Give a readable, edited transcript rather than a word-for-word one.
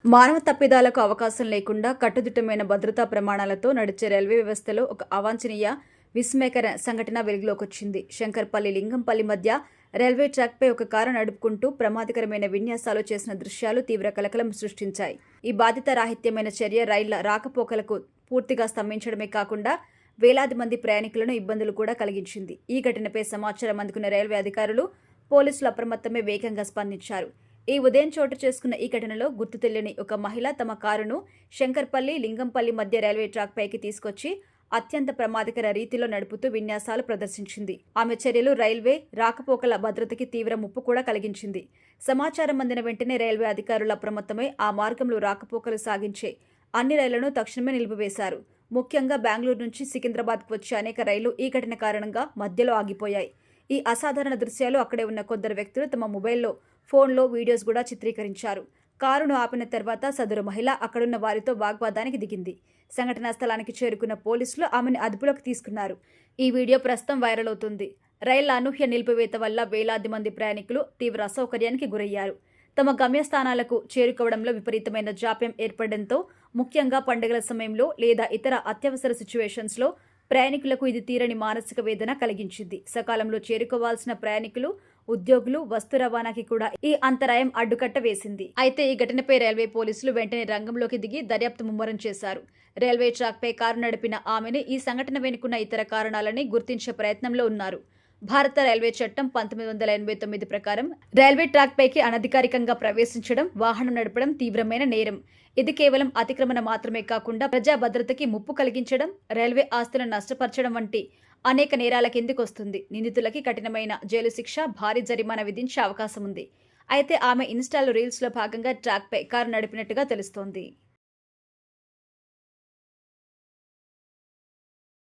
మానవ తప్పిదాలకు అవకాశం లేకుండా కట్టుదిట్టమైన భద్రతా ప్రమాణాలతో నడిచే రైల్వే వ్యవస్థలో ఒక అవాంఛనీయ విస్మయకర సంఘటన వెలుగులోకొచ్చింది. శంకర్పల్లి లింగంపల్లి మధ్య రైల్వే ట్రాక్పై ఒక కారు నడుపుకుంటూ ప్రమాదకరమైన విన్యాసాలు చేసిన దృశ్యాలు తీవ్ర కలకలం సృష్టించాయి. ఈ బాధ్యతారాహిత్యమైన చర్య రైళ్ల రాకపోకలకు పూర్తిగా స్తంభించడమే కాకుండా వేలాది మంది ప్రయాణికులను ఇబ్బందులు కూడా కలిగించింది. ఈ ఘటనపై సమాచారం అందుకున్న రైల్వే అధికారులు, పోలీసులు అప్రమత్తమే వేగంగా స్పందించారు. ఈ ఉదయం చోటు చేసుకున్న ఈ ఘటనలో గుర్తు తెలియని ఒక మహిళ తమ కారును శంకర్పల్లి లింగంపల్లి మధ్య రైల్వే ట్రాక్ పైకి తీసుకొచ్చి అత్యంత ప్రమాదకర రీతిలో నడుపుతూ విన్యాసాలు ప్రదర్శించింది. ఆమె చర్యలు రైల్వే రాకపోకల భద్రతకి తీవ్ర ముప్పు కూడా కలిగించింది. సమాచారం అందిన వెంటనే రైల్వే అధికారులు అప్రమత్తమై ఆ మార్గంలో రాకపోకలు సాగించే అన్ని రైళ్లను తక్షణమే నిలిపివేశారు. ముఖ్యంగా బెంగళూరు నుంచి సికింద్రాబాద్కు వచ్చే అనేక రైళ్లు ఈ ఘటన కారణంగా మధ్యలో ఆగిపోయాయి. ఈ అసాధారణ దృశ్యాలు అక్కడే ఉన్న కొందరు వ్యక్తులు తమ మొబైల్లో, ఫోన్లో వీడియోస్ కూడా చిత్రీకరించారు. కారును ఆపిన తర్వాత సదరు మహిళ అక్కడున్న వారితో వాగ్వాదానికి దిగింది. సంఘటనా స్థలానికి చేరుకున్న పోలీసులు ఆమెను అదుపులోకి తీసుకున్నారు. ఈ వీడియో ప్రస్తుతం వైరల్ అవుతుంది. రైళ్ల అనూహ్య నిలిపివేత వల్ల వేలాది మంది ప్రయాణికులు తీవ్ర అసౌకర్యానికి గురయ్యారు. తమ గమ్యస్థానాలకు చేరుకోవడంలో విపరీతమైన జాప్యం ఏర్పడడంతో, ముఖ్యంగా పండుగల సమయంలో లేదా ఇతర అత్యవసర సిచ్యువేషన్స్లో ప్రయాణికులకు ఇది తీరని మానసిక వేదన కలిగించింది. సకాలంలో చేరుకోవాల్సిన ప్రయాణికులు, ఉద్యోగులు, వస్తు రవాణాకి కూడా ఈ అంతరాయం అడ్డుకట్ట వేసింది. అయితే ఈ ఘటనపై రైల్వే పోలీసులు వెంటనే రంగంలోకి దిగి దర్యాప్తు ముమ్మరం చేశారు. రైల్వే ట్రాక్పై కారు నడిపిన ఆమెను ఈ సంఘటన వెనుకున్న ఇతర కారణాలని గుర్తించే ప్రయత్నంలో ఉన్నారు. భారత రైల్వే చట్టం 1989 ప్రకారం రైల్వే ట్రాక్ పైకి అనధికారికంగా ప్రవేశించడం, వాహనం నడపడం తీవ్రమైన నేరం. ఇది కేవలం అతిక్రమణ మాత్రమే కాకుండా ప్రజా భద్రతకి ముప్పు కలిగించడం, రైల్వే ఆస్తులను నష్టపరచడం వంటి అనేక నేరాల కిందికొస్తుంది. నిందితులకి కఠినమైన జైలు శిక్ష, భారీ జరిమానా విధించే అవకాశం ఉంది. అయితే ఆమె ఇన్స్టాలో రీల్స్లో భాగంగా ట్రాక్పై కారు నడిపినట్టుగా తెలుస్తోంది.